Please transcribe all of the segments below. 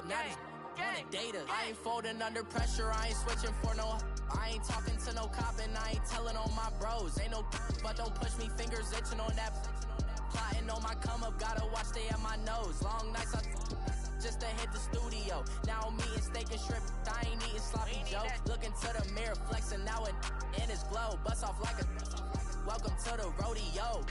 up, now this on the data. I ain't folding under pressure, I ain't switching for no. I ain't talking to no cop and I ain't telling on my bros. Ain't no but don't push me, fingers itching on that. Plotting on my come up, gotta watch stay at my nose. Long nights I just to hit the studio. Now I'm eating steak and shrimp, I ain't eating sloppy Joe. Looking to the mirror, flexing now and in his glow. Bust off like a welcome to the rodeo.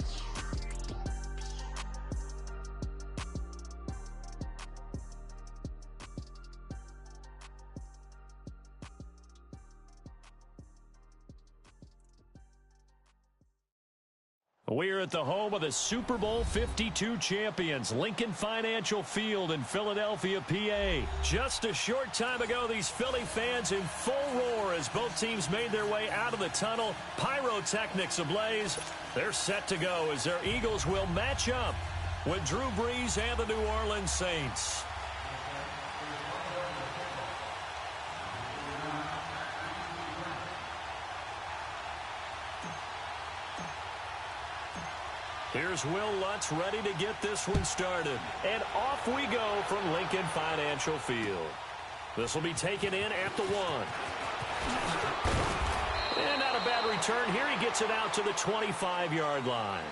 We're at the home of the Super Bowl 52 champions, Lincoln Financial Field in Philadelphia, PA. Just a short time ago, these Philly fans in full roar as both teams made their way out of the tunnel. Pyrotechnics ablaze. They're set to go as their Eagles will match up with Drew Brees and the New Orleans Saints. Here's Will Lutz ready to get this one started. And off we go from Lincoln Financial Field. This will be taken in at the 1. And not a bad return here. He gets it out to the 25-yard line.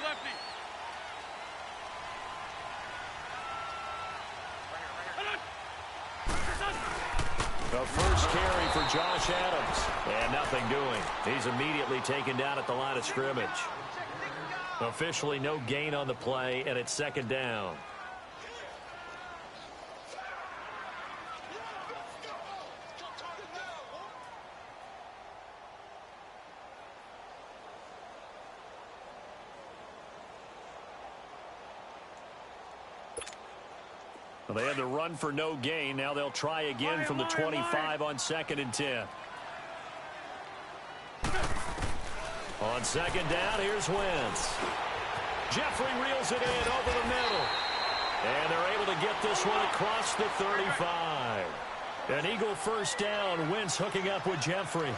Lefty. The first carry for Josh Adams. And nothing doing. He's immediately taken down at the line of scrimmage. Officially no gain on the play, and it's second down. Well, they had the run for no gain. Now they'll try again from the 25 on 2nd and 10. On second down, here's Wentz. Jeffrey reels it in over the middle. And they're able to get this one across the 35. An Eagle first down. Wentz hooking up with Jeffrey.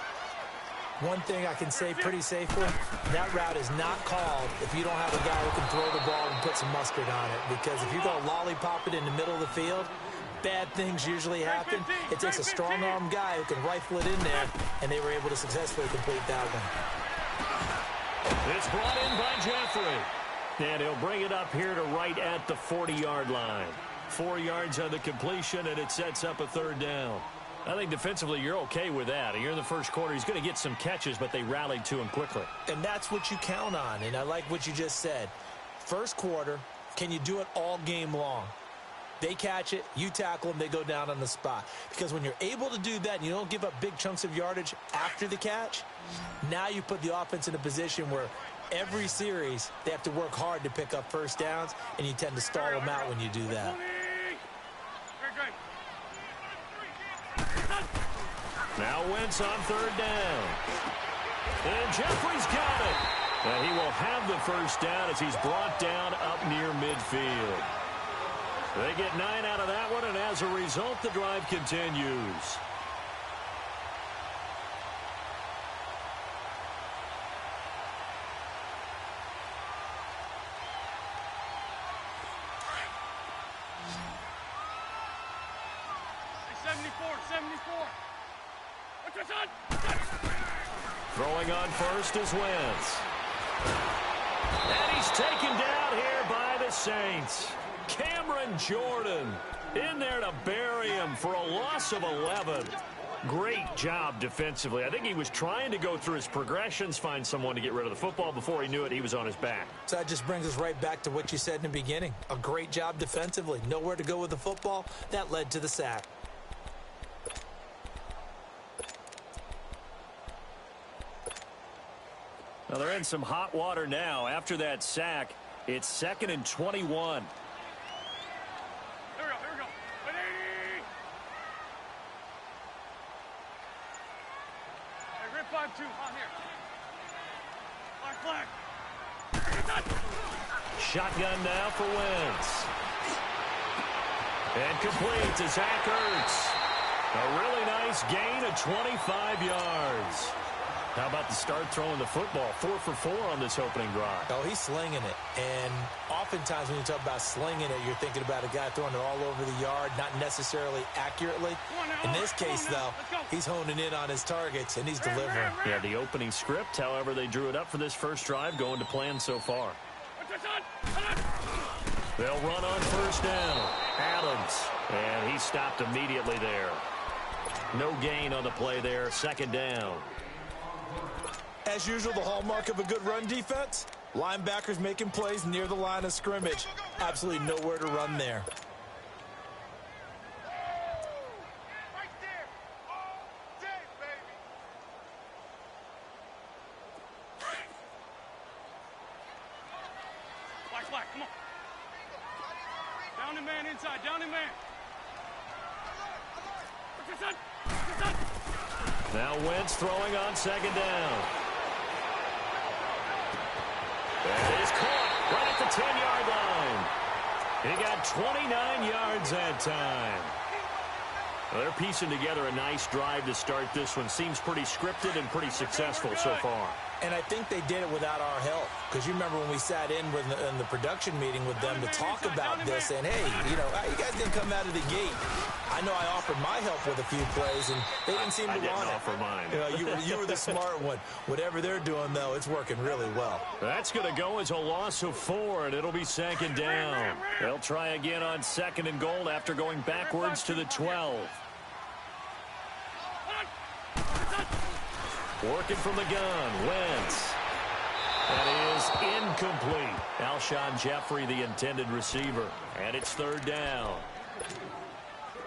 One thing I can say pretty safely, that route is not called if you don't have a guy who can throw the ball and put some mustard on it. Because if you go lollipop it in the middle of the field, bad things usually happen. It takes a strong-arm guy who can rifle it in there, and they were able to successfully complete that one. It's brought in by Jeffrey. And he'll bring it up here to right at the 40-yard line. 4 yards on the completion, and it sets up a third down. I think defensively you're okay with that. You're in the first quarter. He's going to get some catches, but they rallied to him quickly. And that's what you count on, and I like what you just said. First quarter, can you do it all game long? They catch it, you tackle them, they go down on the spot. Because when you're able to do that and you don't give up big chunks of yardage after the catch, now you put the offense in a position where every series they have to work hard to pick up first downs, and you tend to stall them out when you do that. Now Wentz on third down. And Jeffrey's got it. And he will have the first down as he's brought down up near midfield. They get 9 out of that one, and as a result, the drive continues. Throwing on first is Wentz. And he's taken down here by the Saints. Cameron Jordan in there to bury him for a loss of 11. Great job defensively. I think he was trying to go through his progressions, find someone to get rid of the football. Before he knew it, he was on his back. So that just brings us right back to what you said in the beginning. A great job defensively. Nowhere to go with the football. That led to the sack. Well, they're in some hot water now. After that sack, it's 2nd and 21. Here we go. Ready? Hey, rip 5-2 on here. Flag. Shotgun now for Wentz. And complete to Zach Ertz. A really nice gain of 25 yards. How about the start throwing the football? 4 for 4 on this opening drive. Oh, he's slinging it. And oftentimes when you talk about slinging it, you're thinking about a guy throwing it all over the yard, not necessarily accurately. In this case, though, he's honing in on his targets, and he's delivering. Yeah, the opening script, however, they drew it up for this first drive, going to plan so far. They'll run on first down. Adams. And he stopped immediately there. No gain on the play there. 2nd down. As usual, the hallmark of a good run defense, linebackers making plays near the line of scrimmage. Absolutely nowhere to run there. Right there. All day, baby. Flag, come on. Down the man inside, down the man. Now Wentz throwing on 2nd down. That is caught right at the 10-yard line. He got 29 yards that time. Well, they're piecing together a nice drive to start this one. Seems pretty scripted and pretty successful so far. And I think they did it without our help. Because you remember when we sat in the production meeting with them to talk about this, and hey, you guys didn't come out of the gate. I know I offered my help with a few plays, and they didn't seem to want it. I didn't offer mine. You were the smart one. Whatever they're doing, though, it's working really well. That's going to go as a loss of 4, and it'll be 2nd down. They'll try again on 2nd and goal after going backwards to the 12. Working from the gun, Wentz. That is incomplete. Alshon Jeffrey, the intended receiver. And it's 3rd down.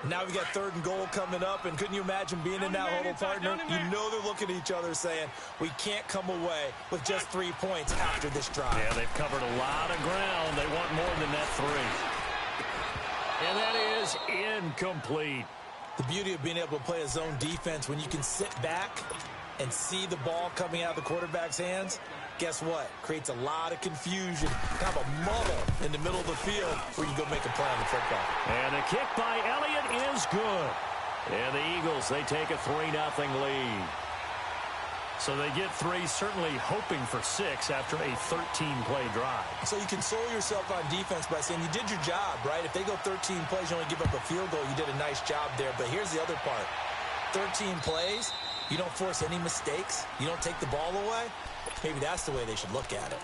Now we got 3rd and goal coming up, and couldn't you imagine being in that huddle, partner? You know they're looking at each other saying, we can't come away with just 3 points after this drive. Yeah, they've covered a lot of ground. They want more than that 3. And that is incomplete. The beauty of being able to play a zone defense when you can sit back and see the ball coming out of the quarterback's hands, guess what? Creates a lot of confusion, kind of a muddle in the middle of the field where you go make a play on the football. And the kick by Elliott is good. And the Eagles, they take a 3-0 lead. So they get 3, certainly hoping for 6 after a 13-play drive. So you console yourself on defense by saying you did your job, right? If they go 13 plays, you only give up a field goal, you did a nice job there. But here's the other part. 13 plays, you don't force any mistakes, you don't take the ball away. Maybe that's the way they should look at it.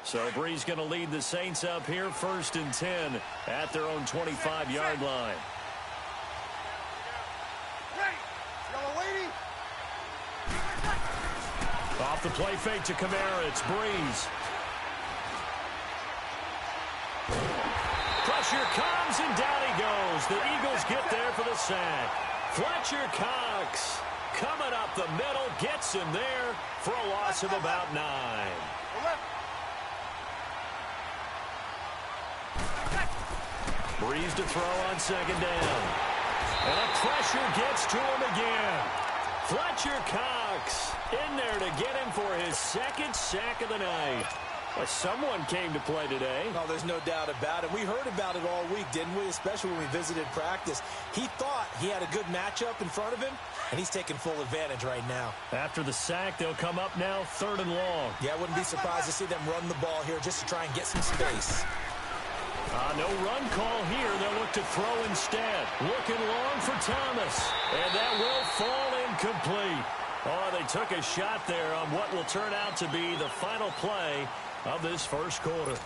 So Bree's going to lead the Saints up here 1st and 10 at their own 25-yard line. Off the play fake to Kamara, it's Breeze. Pressure comes and down he goes. The Eagles get there for the sack. Fletcher Cox coming up the middle, gets him there for a loss of about 9. Breeze to throw on 2nd down. And a pressure gets to him again. Fletcher Cox in there to get him for his 2nd sack of the night. Well, someone came to play today. Oh, there's no doubt about it. We heard about it all week, didn't we? Especially when we visited practice. He thought he had a good matchup in front of him, and he's taking full advantage right now. After the sack, they'll come up now 3rd and long. Yeah, I wouldn't be surprised to see them run the ball here just to try and get some space. No run call here. They'll look to throw instead. Looking long for Thomas. And that will fall incomplete. Oh, they took a shot there on what will turn out to be the final play of this first quarter.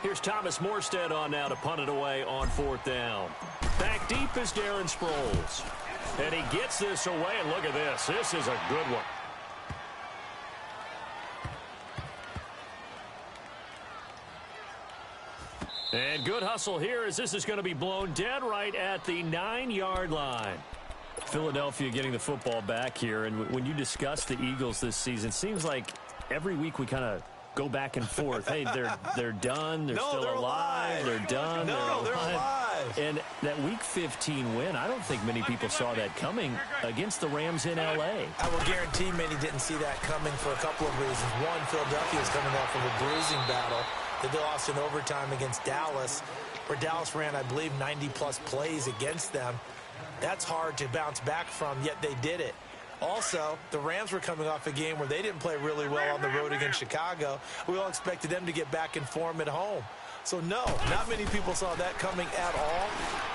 Here's Thomas Morstead on now to punt it away on 4th down. Back deep is Darren Sproles. And he gets this away, and look at this. This is a good one. And good hustle here as this is going to be blown dead right at the 9-yard line. Philadelphia getting the football back here. And when you discuss the Eagles this season, it seems like every week we kind of go back and forth. Hey, they're done. They're still alive. They're done. They're alive. And that Week 15 win, I don't think many people saw that coming against the Rams in L.A. I will guarantee many didn't see that coming for a couple of reasons. One, Philadelphia is coming off of a bruising battle. They lost in overtime against Dallas, where Dallas ran, I believe, 90-plus plays against them. That's hard to bounce back from, yet they did it. Also, the Rams were coming off a game where they didn't play really well on the road against Chicago. We all expected them to get back in form at home. So, no, not many people saw that coming at all.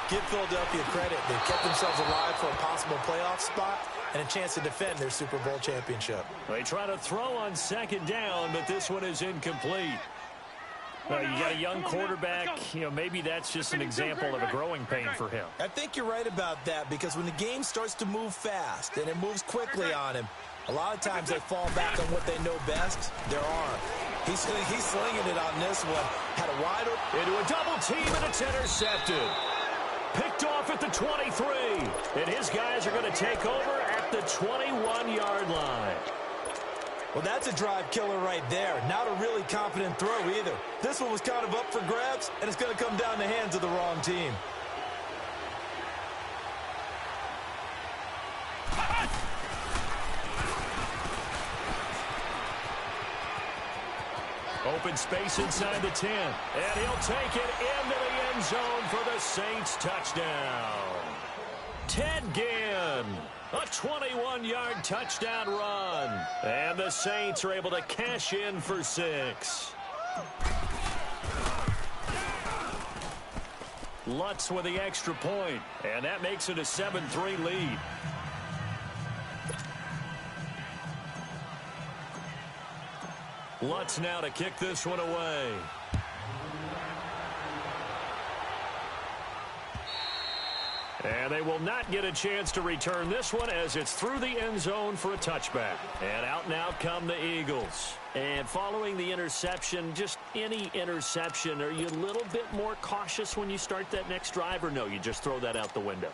Give Philadelphia credit. They kept themselves alive for a possible playoff spot and a chance to defend their Super Bowl championship. They try to throw on 2nd down, but this one is incomplete. Well, you got a young quarterback. You know, maybe that's just an example of a growing pain for him. I think you're right about that, because when the game starts to move fast and it moves quickly on him, a lot of times they fall back on what they know best, their arm. He's slinging it on this one. Had a wide open. Into a double team, and it's intercepted. Picked off at the 23. And his guys are going to take over at the 21-yard line. Well, that's a drive killer right there. Not a really confident throw either. This one was kind of up for grabs, and it's going to come down the hands of the wrong team. Open space inside the 10. And he'll take it into the end zone for the Saints touchdown. Ted Ginn. A 21-yard touchdown run. And the Saints are able to cash in for 6. Lutz with the extra point. And that makes it a 7-3 lead. Lutz now to kick this one away. And they will not get a chance to return this one as it's through the end zone for a touchback. And out now come the Eagles. And following the interception, just any interception, are you a little bit more cautious when you start that next drive, or no, you just throw that out the window?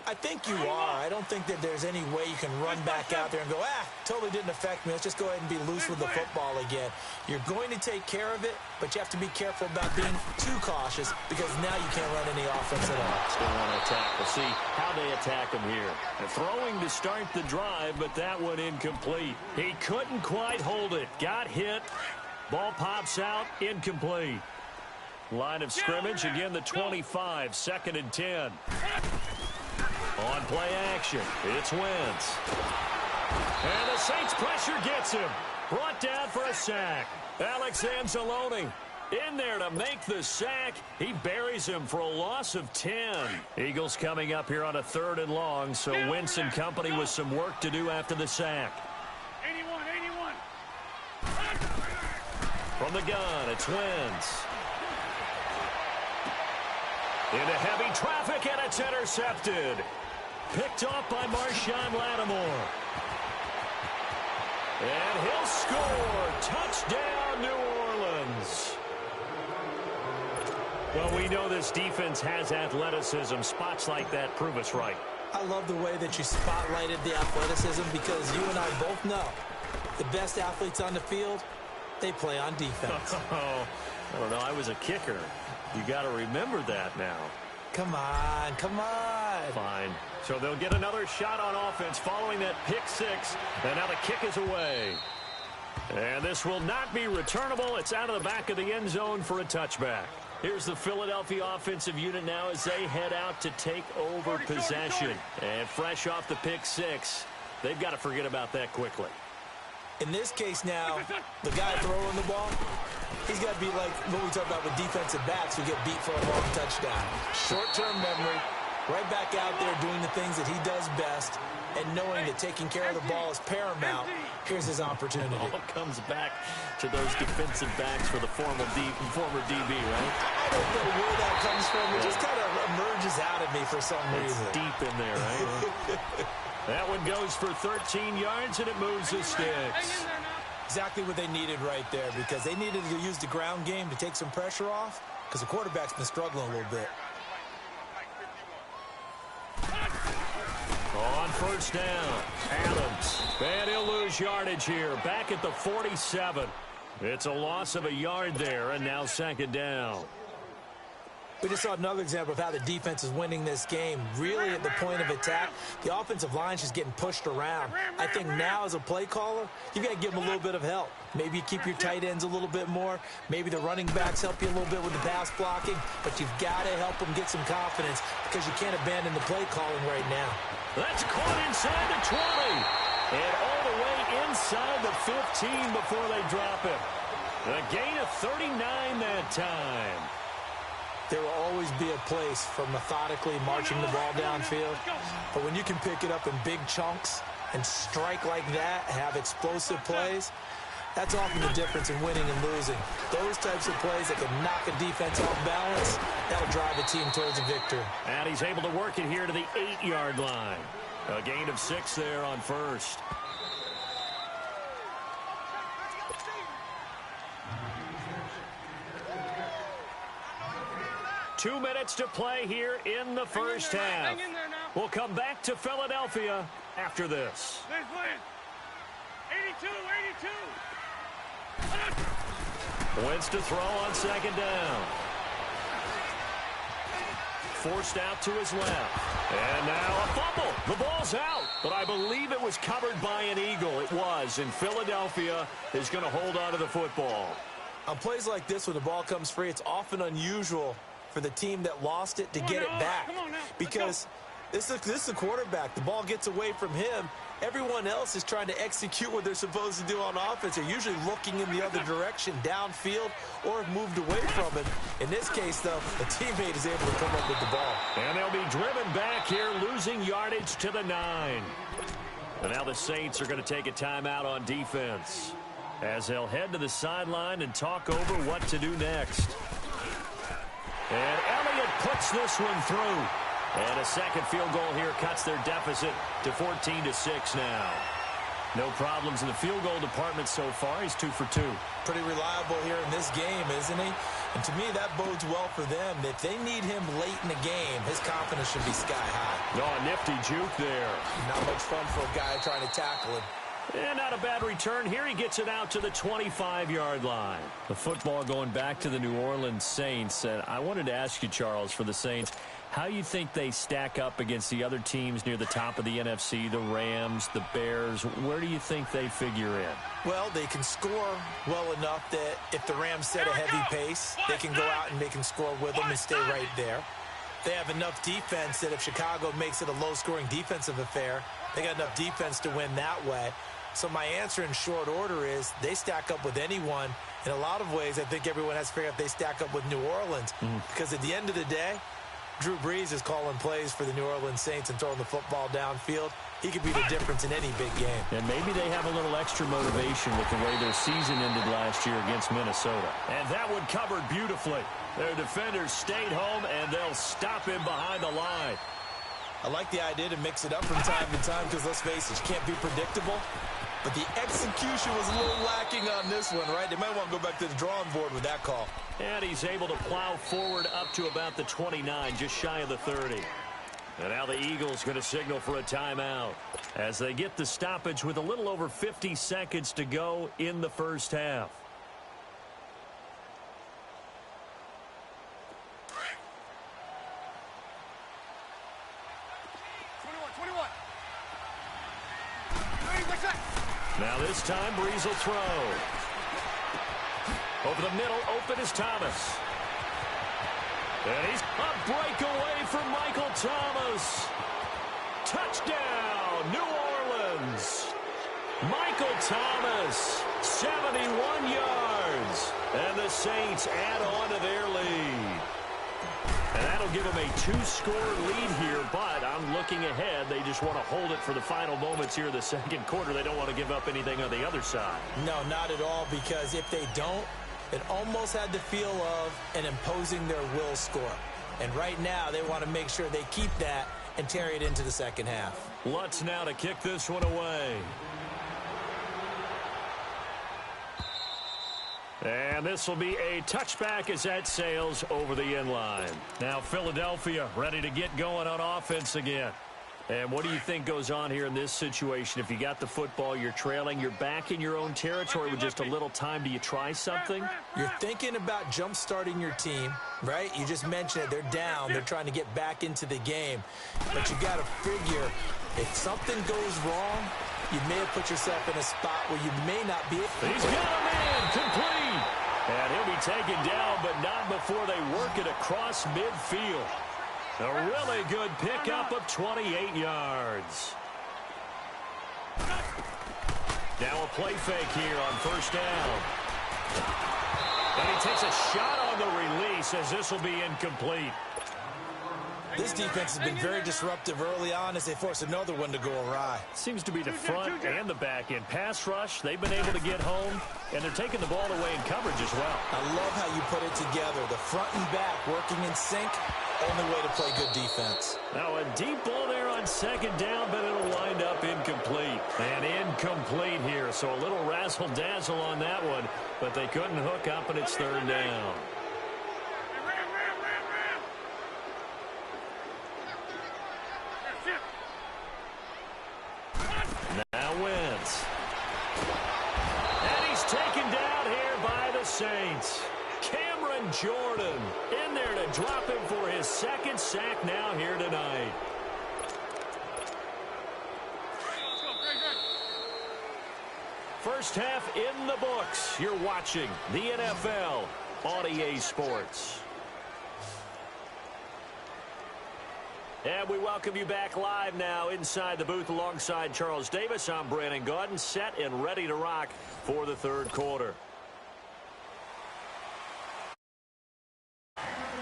I think you are. I don't think that there's any way you can run back out there and go, totally didn't affect me. Let's just go ahead and be loose with the football again. You're going to take care of it, but you have to be careful about being too cautious, because now you can't run any offense at all. Still want to attack. We'll see how they attack him here. They're throwing to start the drive, but that one incomplete. He couldn't quite hold it. Got hit. Ball pops out. Incomplete. Line of scrimmage, again the 25, 2nd and 10. On play action, it's Wentz. And the Saints pressure gets him. Brought down for a sack. Alex Anzalone in there to make the sack. He buries him for a loss of 10. Eagles coming up here on a 3rd and long, so Wentz and company with some work to do after the sack. 81. From the gun, it's Wentz. Into heavy traffic, and it's intercepted. Picked off by Marshawn Lattimore. And he'll score. Touchdown, New Orleans. Well, we know this defense has athleticism. Spots like that prove us right. I love the way that you spotlighted the athleticism, because you and I both know the best athletes on the field, they play on defense. I don't know. I was a kicker. You got to remember that now. Come on. Fine. So they'll get another shot on offense following that pick 6. And now the kick is away. And this will not be returnable. It's out of the back of the end zone for a touchback. Here's the Philadelphia offensive unit now as they head out to take over possession. And fresh off the pick six, they've got to forget about that quickly. In this case now, the guy throwing the ball, he's got to be like what we talk about with defensive backs who get beat for a long touchdown. Short-term memory, right back out there doing the things that he does best, and knowing that taking care of the ball is paramount. Here's his opportunity. All comes back to those defensive backs for the former DB, right? I don't know where that comes from. It just kind of emerges out of me for some reason. It's deep in there, right? That one goes for 13 yards, and it moves the sticks. Exactly what they needed right there, because they needed to use the ground game to take some pressure off, because the quarterback's been struggling a little bit. On first down, Adams. And he'll lose yardage here. Back at the 47. It's a loss of a yard there, and now second down. We just saw another example of how the defense is winning this game. Really at the point of attack, the offensive line's just getting pushed around. I think now as a play caller, you've got to give them a little bit of help. Maybe you keep your tight ends a little bit more. Maybe the running backs help you a little bit with the pass blocking. But you've got to help them get some confidence because you can't abandon the play calling right now. That's caught inside the 20. And all the way inside the 15 before they drop it. A gain of 39 that time. There will always be a place for methodically marching the ball downfield. But when you can pick it up in big chunks and strike like that, have explosive plays, that's often the difference in winning and losing. Those types of plays that can knock a defense off balance, that'll drive a team towards a victory. And he's able to work it here to the 8-yard line. A gain of 6 there on first. Two minutes to play here in the first half. We'll come back to Philadelphia after this. 82, 82. Wentz to throw on second down. Forced out to his left. And now a fumble. The ball's out. But I believe it was covered by an Eagle. It was. And Philadelphia is going to hold on to the football. On plays like this where the ball comes free, it's often unusual for the team that lost it to get it back. Because this is the quarterback. The ball gets away from him. Everyone else is trying to execute what they're supposed to do on offense. They're usually looking in the other direction, downfield, or have moved away from it. In this case, though, the teammate is able to come up with the ball. And they'll be driven back here, losing yardage to the 9. And now the Saints are going to take a timeout on defense as they'll head to the sideline and talk over what to do next. And Elliott puts this one through. And a second field goal here cuts their deficit to 14-6 now. No problems in the field goal department so far. He's 2 for 2. Pretty reliable here in this game, isn't he? And to me, that bodes well for them. If they need him late in the game, his confidence should be sky high. Oh, nifty juke there. Not much fun for a guy trying to tackle him. And not a bad return. Here he gets it out to the 25-yard line. The football going back to the New Orleans Saints. And I wanted to ask you, Charles, for the Saints, how you think they stack up against the other teams near the top of the NFC, the Rams, the Bears? Where do you think they figure in? Well, they can score well enough that if the Rams set a heavy pace, they can go out and they can score with them and stay right there. They have enough defense that if Chicago makes it a low-scoring defensive affair, they got enough defense to win that way. So my answer in short order is they stack up with anyone. In a lot of ways, I think everyone has to figure out if they stack up with New Orleans. Because at the end of the day, Drew Brees is calling plays for the New Orleans Saints and throwing the football downfield. He could be the difference in any big game. And maybe they have a little extra motivation with the way their season ended last year against Minnesota. And that one covered beautifully. Their defenders stayed home, and they'll stop him behind the line. I like the idea to mix it up from time to time because, let's face it, you can't be predictable. But the execution was a little lacking on this one, right? They might want to go back to the drawing board with that call. And he's able to plow forward up to about the 29, just shy of the 30. And now the Eagles going to signal for a timeout as they get the stoppage with a little over 50 seconds to go in the first half. Now this time, Breeze will throw. Over the middle, open is Thomas. And he's a breakaway from Michael Thomas. Touchdown, New Orleans. Michael Thomas, 71 yards. And the Saints add on to their lead. And that'll give them a 2-score lead here, but I'm looking ahead. They just want to hold it for the final moments here in the second quarter. They don't want to give up anything on the other side. No, not at all, because if they don't, it almost had the feel of an imposing their will score. And right now, they want to make sure they keep that and carry it into the second half. Lutz now to kick this one away. And this will be a touchback as that sails over the end line. Now Philadelphia ready to get going on offense again. And what do you think goes on here in this situation? If you got the football, you're trailing, you're back in your own territory with just a little time. Do you try something? You're thinking about jump-starting your team, right? You just mentioned it. They're down. They're trying to get back into the game. But you got to figure, if something goes wrong, you may have put yourself in a spot where you may not be. He's got a man complete. And he'll be taken down, but not before they work it across midfield. A really good pickup of 28 yards. Now a play fake here on first down. And he takes a shot on the release as this will be incomplete. This defense has been very disruptive early on as they force another one to go awry. Seems to be the front and the back end. Pass rush, they've been able to get home, and they're taking the ball away in coverage as well. I love how you put it together. The front and back working in sync, only way to play good defense. Now a deep ball there on second down, but it'll wind up incomplete. And incomplete here, so a little razzle-dazzle on that one, but they couldn't hook up, and it's third down. Now Wentz. And he's taken down here by the Saints. Cameron Jordan in there to drop him for his second sack now here tonight. First half in the books. You're watching the NFL on EA Sports. And we welcome you back live now inside the booth alongside Charles Davis. I'm Brandon Gaudin, set and ready to rock for the third quarter.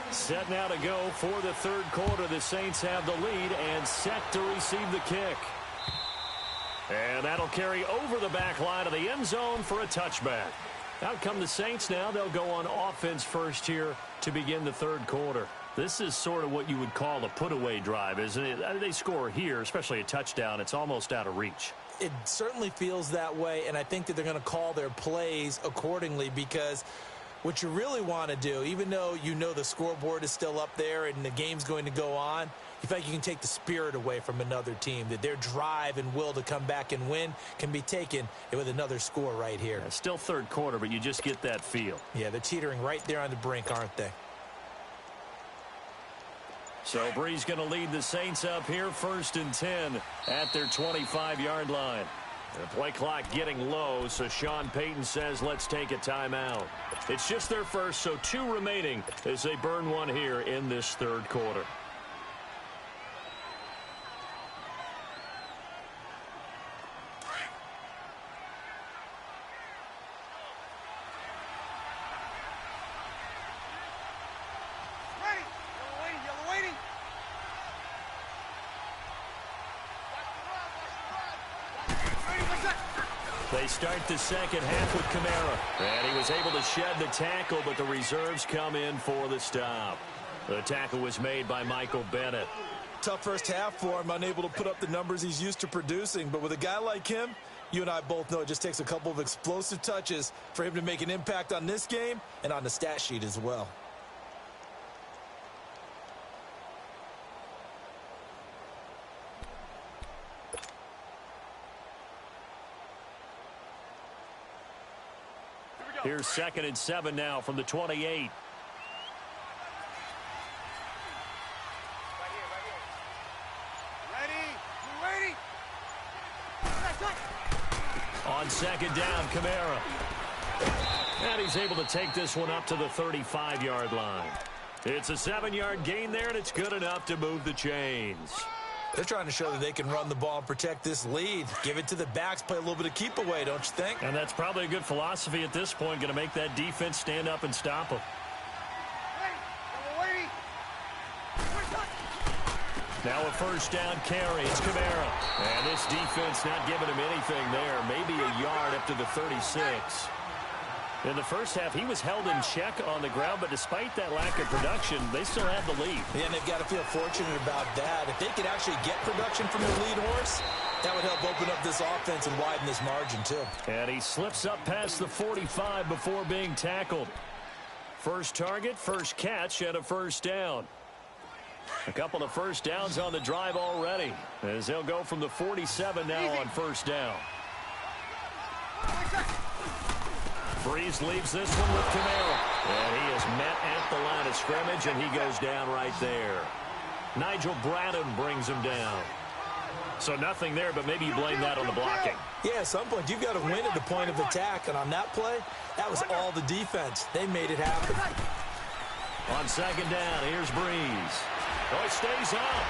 Set now to go for the third quarter. The Saints have the lead and set to receive the kick. And that'll carry over the back line of the end zone for a touchback. Out come the Saints now. They'll go on offense first here to begin the third quarter. This is sort of what you would call a put-away drive, isn't it? They score here, especially a touchdown. It's almost out of reach. It certainly feels that way, and I think that they're going to call their plays accordingly, because what you really want to do, even though you know the scoreboard is still up there and the game's going to go on, you feel like you can take the spirit away from another team, that their drive and will to come back and win can be taken with another score right here. Yeah, still third quarter, but you just get that feel. Yeah, they're teetering right there on the brink, aren't they? So Breeze going to lead the Saints up here, 1st and 10 at their 25-yard line. The play clock getting low, so Sean Payton says let's take a timeout. It's just their first, so 2 remaining as they burn one here in this third quarter. They start the second half with Kamara. And he was able to shed the tackle, but the reserves come in for the stop. The tackle was made by Michael Bennett. Tough first half for him, unable to put up the numbers he's used to producing. But with a guy like him, you and I both know it just takes a couple of explosive touches for him to make an impact on this game and on the stat sheet as well. Here's 2nd and 7 now from the 28. On second down, Kamara. And he's able to take this one up to the 35-yard line. It's a 7-yard gain there, and it's good enough to move the chains. They're trying to show that they can run the ball and protect this lead. Give it to the backs, play a little bit of keep away, don't you think? And that's probably a good philosophy at this point, going to make that defense stand up and stop them. Now a first down carry. It's Kamara. And this defense not giving him anything there. Maybe a yard up to the 36. In the first half, he was held in check on the ground, but despite that lack of production, they still have the lead. Yeah, and they've got to feel fortunate about that. If they could actually get production from their lead horse, that would help open up this offense and widen this margin, too. And he slips up past the 45 before being tackled. First target, first catch, and a first down. A couple of first downs on the drive already, as they'll go from the 47 now on first down. Breeze leaves this one with Kamara. And he is met at the line of scrimmage, and he goes down right there. Nigel Bradham brings him down. So nothing there, but maybe you blame that on the blocking. Yeah, at some point, you've got to win at the point of attack. And on that play, that was all the defense. They made it happen. On second down, here's Breeze. Oh, he stays up.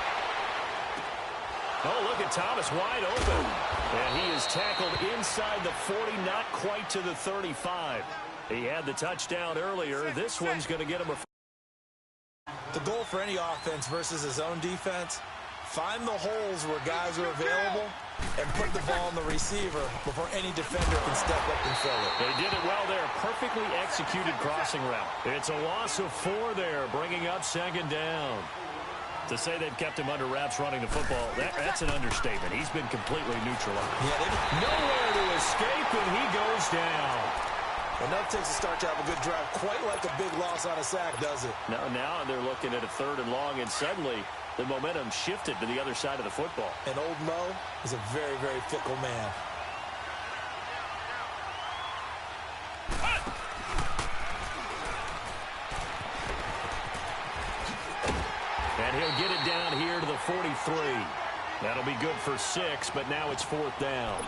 Oh, look at Thomas wide open. And he is tackled inside the 40, not quite to the 35. He had the touchdown earlier. This one's going to get him a... The goal for any offense versus his own defense, find the holes where guys are available and put the ball on the receiver before any defender can step up and fill it. They did it well there. Perfectly executed crossing route. It's a loss of 4 there, bringing up second down. To say they've kept him under wraps running the football, that's an understatement. He's been completely neutralized. Yeah, nowhere to escape, and he goes down. Enough takes to start to have a good drive. Quite like a big loss on a sack, does it? Now they're looking at a 3rd and long, and suddenly the momentum shifted to the other side of the football. And old Mo is a very, very fickle man. And he'll get it down here to the 43. That'll be good for 6, but now it's 4th down.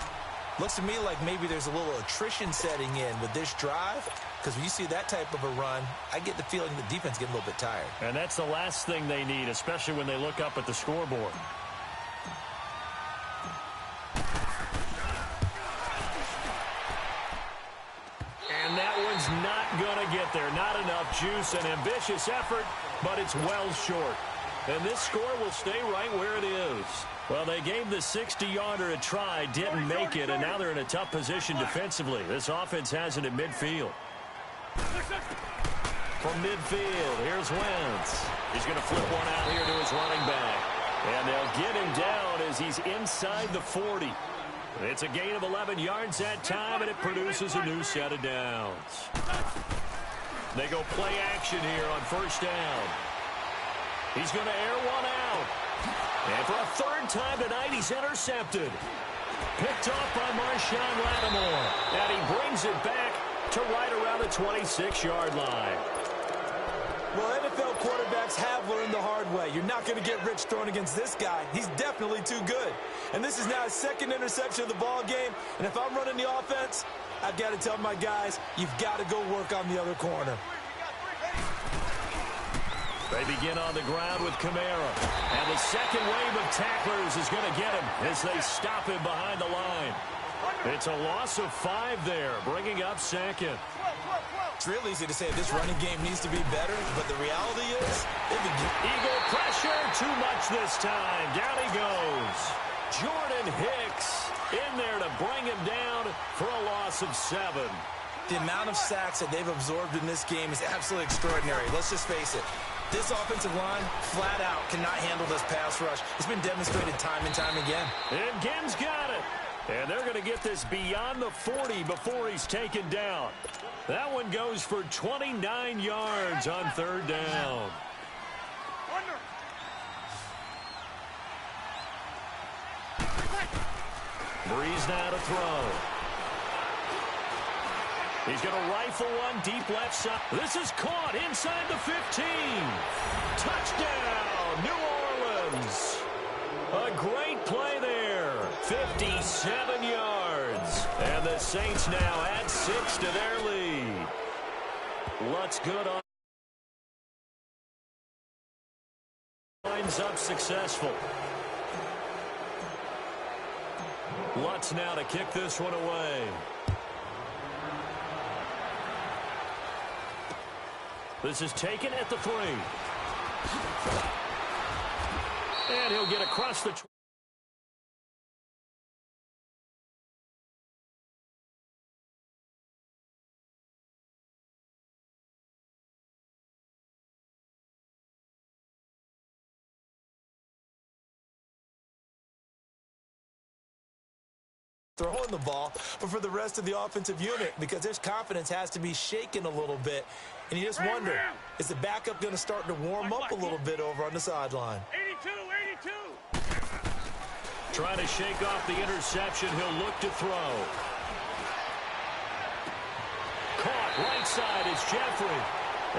Looks to me like maybe there's a little attrition setting in with this drive, because when you see that type of a run, I get the feeling the defense getting a little bit tired. And that's the last thing they need, especially when they look up at the scoreboard. And that one's not going to get there. Not enough juice. An ambitious effort, but it's well short. And this score will stay right where it is. Well, they gave the 60-yarder a try, didn't make it, and now they're in a tough position defensively. This offense has it at midfield. From midfield, here's Wentz. He's going to flip one out here to his running back. And they'll get him down as he's inside the 40. It's a gain of 11 yards that time, and it produces a new set of downs. They go play action here on first down. He's going to air one out. And for a 3rd time tonight, he's intercepted. Picked off by Marshawn Lattimore. And he brings it back to right around the 26-yard line. Well, NFL quarterbacks have learned the hard way. You're not going to get rich throwing against this guy. He's definitely too good. And this is now his 2nd interception of the ball game. And if I'm running the offense, I've got to tell my guys, you've got to go work on the other corner. They begin on the ground with Kamara. And the second wave of tacklers is going to get him as they stop him behind the line. It's a loss of 5 there, bringing up 2nd. It's real easy to say this running game needs to be better, but the reality is... Eagle pressure, too much this time. Down he goes. Jordan Hicks in there to bring him down for a loss of 7. The amount of sacks that they've absorbed in this game is absolutely extraordinary. Let's just face it. This offensive line, flat out, cannot handle this pass rush. It's been demonstrated time and time again. And Gibbs got it. And they're going to get this beyond the 40 before he's taken down. That one goes for 29 yards on 3rd down. Breeze now to throw. He's going to rifle one deep left side. This is caught inside the 15. Touchdown, New Orleans. A great play there. 57 yards. And the Saints now add 6 to their lead. Lutz good on. Lines up successful. Lutz now to kick this one away. This is taken at the 3. And he'll get across the... throwing the ball, but for the rest of the offensive unit, because their confidence has to be shaken a little bit. And you just wonder, is the backup going to start to warm up a little bit over on the sideline? 82. Trying to shake off the interception. He'll look to throw. Caught right side is Jeffrey.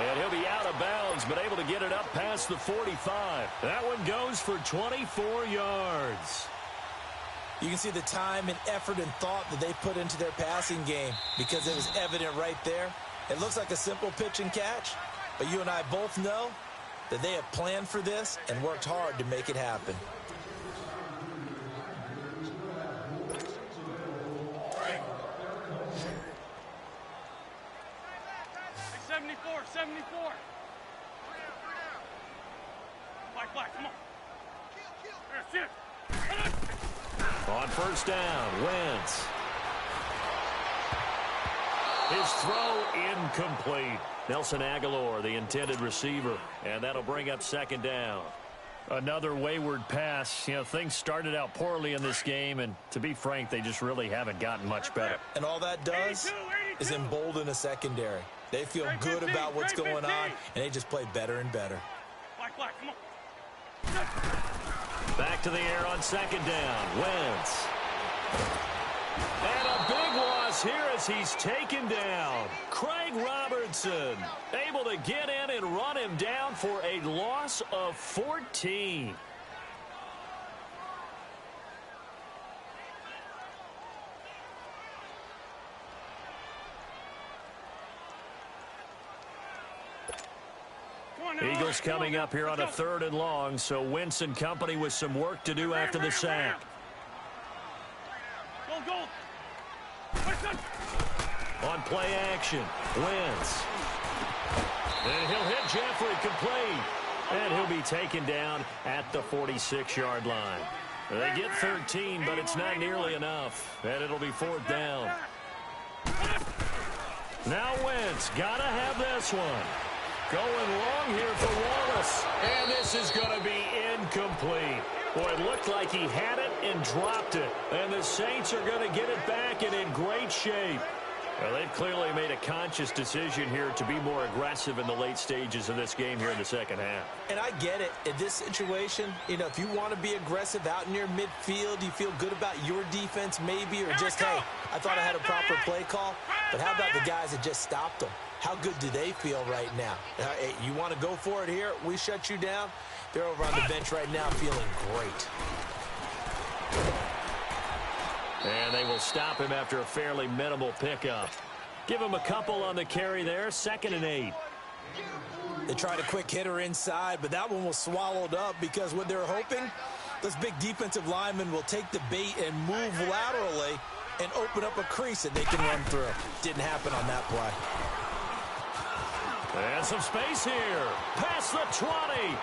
And he'll be out of bounds, but able to get it up past the 45. That one goes for 24 yards. You can see the time and effort and thought that they put into their passing game because it was evident right there. It looks like a simple pitch and catch, but you and I both know that they have planned for this and worked hard to make it happen. 74. Black, come on. There, sit. On first down, Wentz. His throw incomplete. Nelson Aguilar, the intended receiver, and that'll bring up second down. Another wayward pass. You know, things started out poorly in this game, and to be frank, they just really haven't gotten much better. And all that does is embolden a secondary. They feel good about what's going on, and they just play better and better. Black, come on. Back to the air on second down. Wentz. And a big loss here as he's taken down. Craig Robertson able to get in and run him down for a loss of 14. Eagles coming up here on a 3rd and long, so Wentz and company with some work to do after the sack. Go. On play action, Wentz. And he'll hit Jeffrey complete. And he'll be taken down at the 46-yard line. They get 13, but it's not nearly enough. And it'll be 4th down. Now Wentz, gotta have this one. Going long here for Wallace. And this is going to be incomplete. Boy, it looked like he had it and dropped it. And the Saints are going to get it back and in great shape. Well, they've clearly made a conscious decision here to be more aggressive in the late stages of this game here in the second half. And I get it. In this situation, you know, if you want to be aggressive out near midfield, you feel good about your defense maybe, or just, hey, I thought I had a proper play call. But how about the guys that just stopped them? How good do they feel right now? Hey, you want to go for it here? We shut you down. They're over on the bench right now feeling great. And they will stop him after a fairly minimal pickup. Give him a couple on the carry there. 2nd and 8. They tried a quick hitter inside, but that one was swallowed up because what they're hoping, those big defensive linemen will take the bait and move laterally and open up a crease that they can run through. Didn't happen on that play. And some space here. Past the 20.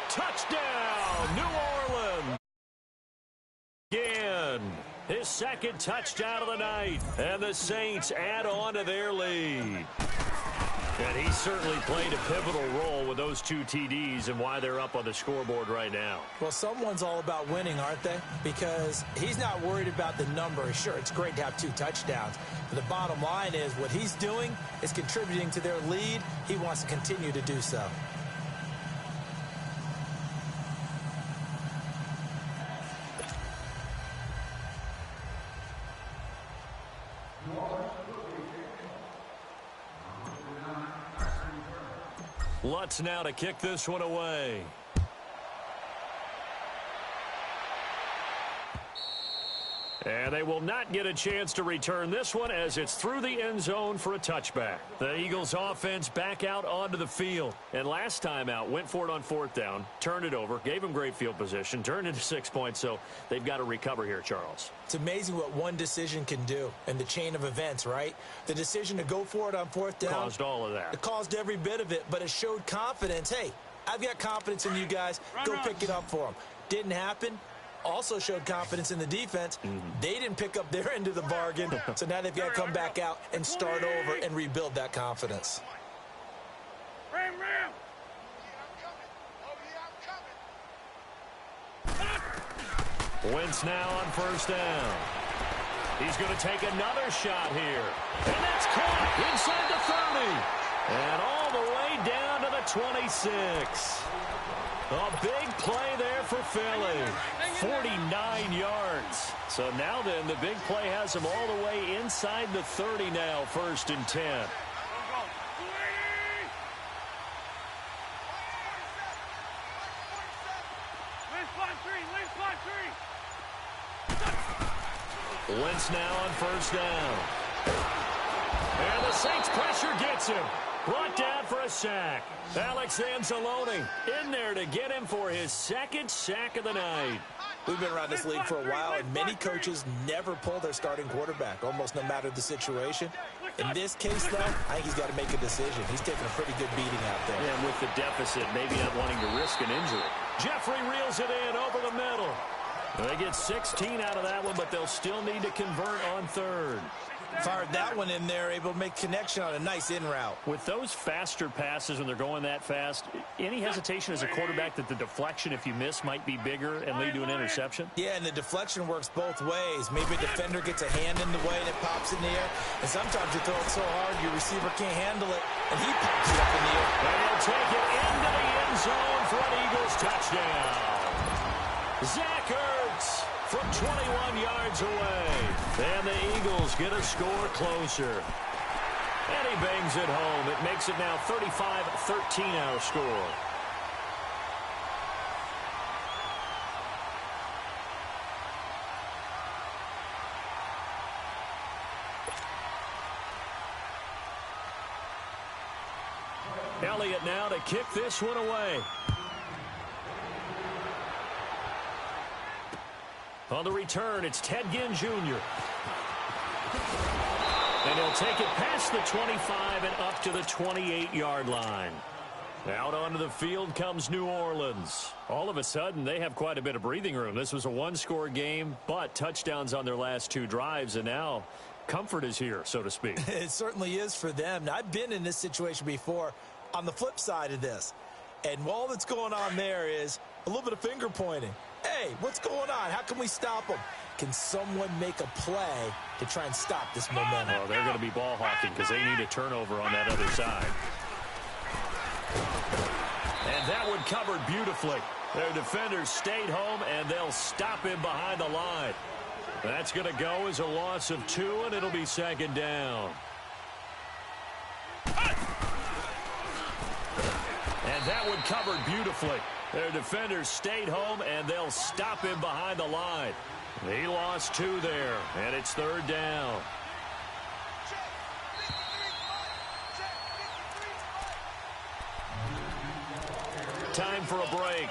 Touchdown, New Orleans. Again, his 2nd touchdown of the night. And the Saints add on to their lead. And he certainly played a pivotal role with those 2 TDs and why they're up on the scoreboard right now. Well, someone's all about winning, aren't they? Because he's not worried about the number. Sure, it's great to have 2 touchdowns. But the bottom line is what he's doing is contributing to their lead. He wants to continue to do so. Lutz now to kick this one away. And they will not get a chance to return this one as it's through the end zone for a touchback. The Eagles offense back out onto the field. And last time out, went for it on 4th down, turned it over, gave them great field position, turned into 6 points, so they've got to recover here, Charles. It's amazing what one decision can do in the chain of events, right? The decision to go for it on 4th down. Caused all of that. It caused every bit of it, but it showed confidence. Hey, I've got confidence in you guys. Go pick it up for them. Didn't happen. Also showed confidence in the defense. They didn't pick up their end of the bargain, so now they've got to come back out and start over and rebuild that confidence. Ram! Wentz now on 1st down. He's going to take another shot here. And that's caught inside the 30. And all the way down to the 26. A big play there for Philly. 49 yards. So now then, the big play has him all the way inside the 30 now, 1st and 10. Wentz now on 1st down. And the Saints pressure gets him. Brought down for a sack. Alex Anzalone in there to get him for his 2nd sack of the night. We've been around this league for a while, and many coaches never pull their starting quarterback, almost no matter the situation. In this case, though, I think he's got to make a decision. He's taking a pretty good beating out there. And with the deficit, maybe not wanting to risk an injury. Jeffrey reels it in over the middle. They get 16 out of that one, but they'll still need to convert on 3rd. Fired that one in there, able to make connection on a nice in route. With those faster passes when they're going that fast, any hesitation as a quarterback that the deflection, if you miss, might be bigger and lead to an interception? Yeah, and the deflection works both ways. Maybe a defender gets a hand in the way and it pops in the air. And sometimes you throw it so hard your receiver can't handle it, and he pops it up in the air. And he'll take it into the end zone for an Eagles touchdown. Zach Ertz from 21 yards away. And the Eagles get a score closer. And he bangs it home. It makes it now 35-13 our score. Elliott now to kick this one away. On the return, it's Ted Ginn Jr. And he'll take it past the 25 and up to the 28-yard line. Out onto the field comes New Orleans. All of a sudden, they have quite a bit of breathing room. This was a one-score game, but touchdowns on their last 2 drives, and now comfort is here, so to speak. It certainly is for them. Now, I've been in this situation before on the flip side of this, and all that's going on there is a little bit of finger pointing. Hey, what's going on? How can we stop them? Can someone make a play to try and stop this momentum? Well, they're going to be ball hawking because they need a turnover on that other side. And that one covered beautifully. Their defenders stayed home, and they'll stop him behind the line. That's going to go as a loss of 2, and it'll be 2nd down. And that one covered beautifully. Their defenders stayed home, and they'll stop him behind the line. He lost 2 there, and it's 3rd down. Time for a break.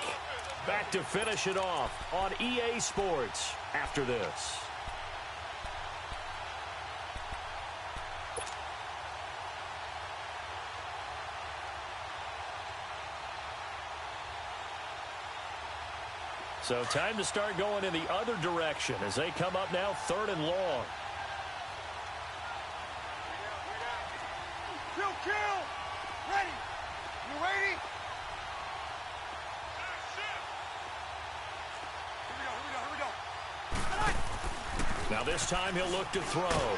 Back to finish it off on EA Sports after this. So time to start going in the other direction as they come up now 3rd and long. Kill! Ready! You ready? Here we go. Now this time he'll look to throw.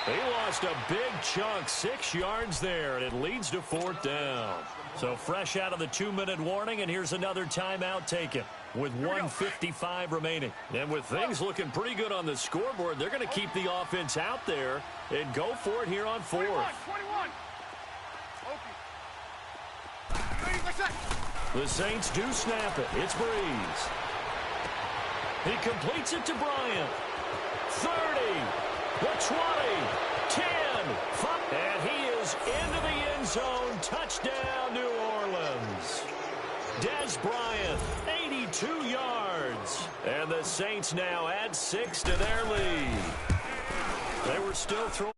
He lost a big chunk, 6 yards there, and it leads to 4th down. So fresh out of the 2-minute warning, and here's another timeout taken with 1:55 remaining. And with things looking pretty good on the scoreboard, they're going to keep the offense out there and go for it here on 4th. 21. Okay. The Saints do snap it. It's Breeze. He completes it to Bryant. 30, the 20, 10, 5, and he is into the end zone. Touchdown, New Orleans. Des Bryant, 82 yards. And the Saints now add 6 to their lead. They were still throwing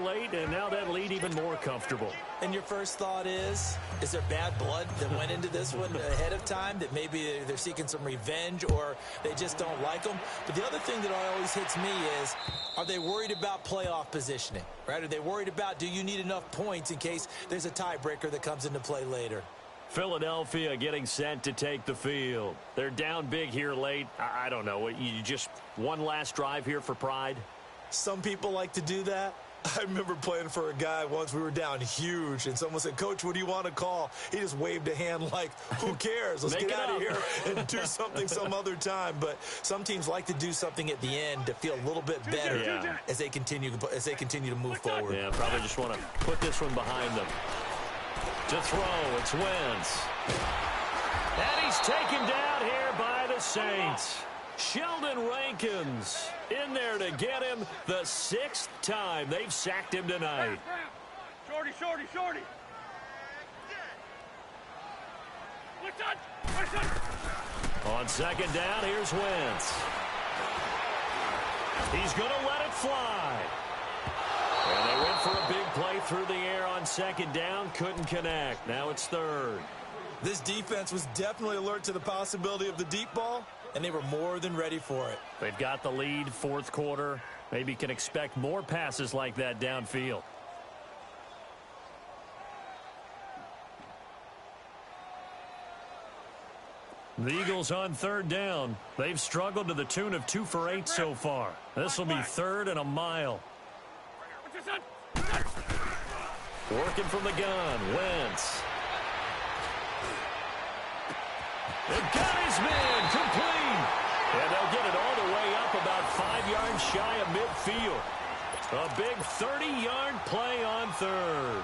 late, and now that lead even more comfortable. And your first thought is there bad blood that went into this one ahead of time, that maybe they're seeking some revenge or they just don't like them? But the other thing that always hits me is, are they worried about playoff positioning, right? Are they worried about, do you need enough points in case there's a tiebreaker that comes into play later? Philadelphia getting set to take the field. They're down big here late. I don't know. You just one last drive here for pride? Some people like to do that. I remember playing for a guy once. We were down huge, and someone said, "Coach, what do you want to call?" He just waved a hand like, who cares? Let's get out of here and do something some other time. But some teams like to do something at the end to feel a little bit better as they continue to move forward. Yeah, probably just want to put this one behind them. To throw, it's Wentz. And he's taken down here by the Saints. Sheldon Rankins in there to get him the 6th time they've sacked him tonight. Shorty, shorty, shorty. On second down, here's Wentz. He's going to let it fly. And they went for a big play through the air on second down. Couldn't connect. Now it's third. This defense was definitely alert to the possibility of the deep ball, and they were more than ready for it. They've got the lead, fourth quarter. Maybe can expect more passes like that downfield. The Eagles on third down. They've struggled to the tune of 2 for 8 so far. This will be third and a mile. Working from the gun, Wentz. They've got his man complete. And they'll get it all the way up about 5 yards shy of midfield. A big 30-yard play on third.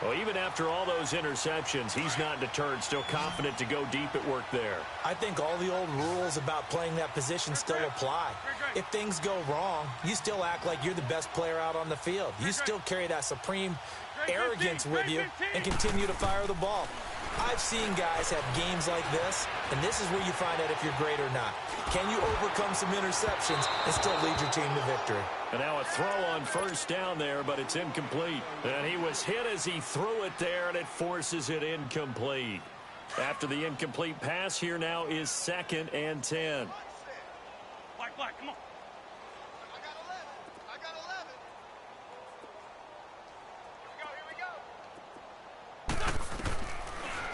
Well, even after all those interceptions, he's not deterred, still confident to go deep at work there. I think all the old rules about playing that position still apply. If things go wrong, you still act like you're the best player out on the field. You still carry that supreme arrogance with you and continue to fire the ball. I've seen guys have games like this, and this is where you find out if you're great or not. Can you overcome some interceptions and still lead your team to victory? And now a throw on first down there, but it's incomplete. And he was hit as he threw it there, and it forces it incomplete. After the incomplete pass, here now is 2nd and 10. Black, come on. I got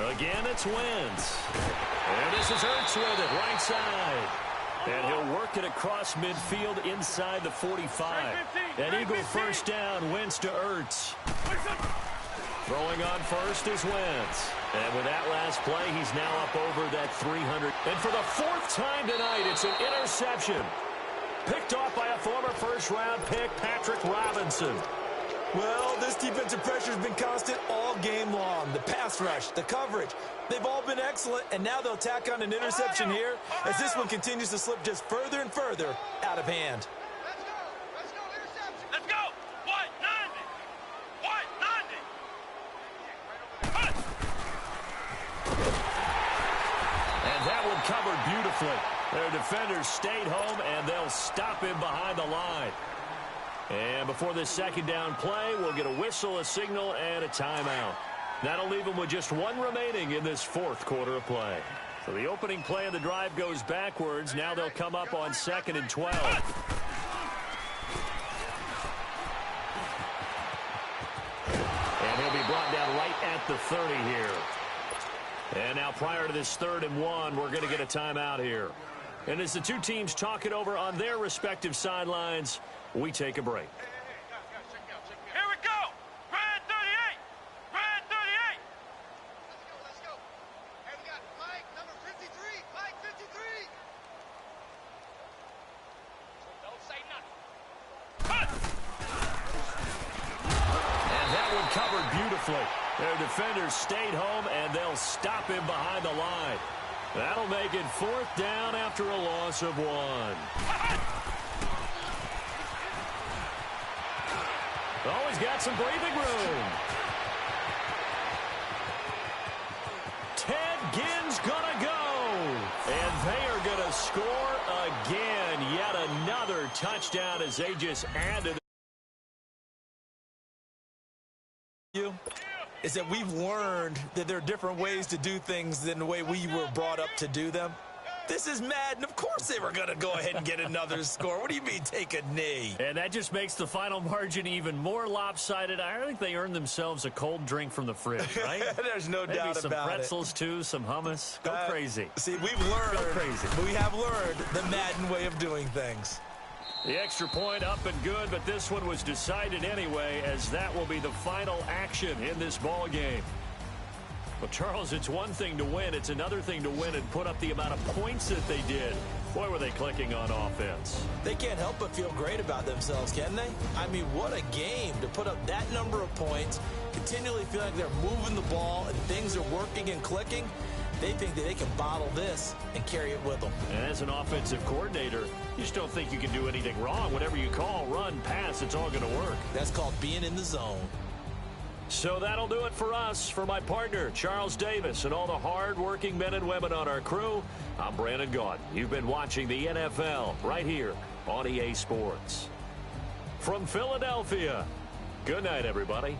11. Again, it's Wentz. And this is Ertz with it, right side. And he'll work it across midfield inside the 45. An Eagle first down, Wentz to Ertz. Throwing on first is Wentz. And with that last play, he's now up over that 300. And for the 4th time tonight, it's an interception. Picked off by a former first-round pick, Patrick Robinson. Well, this defensive pressure has been constant all game long. The pass rush, the coverage, they've all been excellent, and now they'll tack on an interception here as this one continues to slip just further and further out of hand. Let's go, interception. Let's go. 190. 190. And that one covered beautifully. Their defenders stayed home, and they'll stop him behind the line. And before this second down play, we'll get a whistle, a signal, and a timeout. That'll leave them with just 1 remaining in this 4th quarter of play. So the opening play of the drive goes backwards. Now they'll come up on 2nd and 12. And he'll be brought down right at the 30 here. And now prior to this 3rd and 1, we're going to get a timeout here. And as the two teams talk it over on their respective sidelines, we take a break. Here we go. Brad 38. Brad 38. Let's go. Hey, we got Mike, number 53. Mike 53. Don't say nothing. And that one covered beautifully. Their defenders stayed home, and they'll stop him behind the line. That'll make it 4th down after a loss of 1. Always got some breathing room. Ted Ginn's gonna go. And they are gonna score again. Yet another touchdown as they just added. Is that we've learned that there are different ways to do things than the way we were brought up to do them. This is Madden. Of course they were going to go ahead and get another score. What do you mean take a knee? And that just makes the final margin even more lopsided. I think they earned themselves a cold drink from the fridge, right? There's no doubt about it. Maybe some pretzels, too, some hummus. Go crazy. See, we've learned. Go crazy. We have learned the Madden way of doing things. The extra point up and good, but this one was decided anyway, as that will be the final action in this ball game. Well, Charles, it's one thing to win. It's another thing to win and put up the amount of points that they did. Boy, were they clicking on offense. They can't help but feel great about themselves, can they? I mean, what a game to put up that number of points, continually feel like they're moving the ball and things are working and clicking. They think that they can bottle this and carry it with them. And as an offensive coordinator, you just don't think you can do anything wrong. Whatever you call, run, pass, it's all going to work. That's called being in the zone. So that'll do it for us. For my partner, Charles Davis, and all the hard-working men and women on our crew, I'm Brandon Gaudin. You've been watching the NFL right here on EA Sports. From Philadelphia, good night, everybody.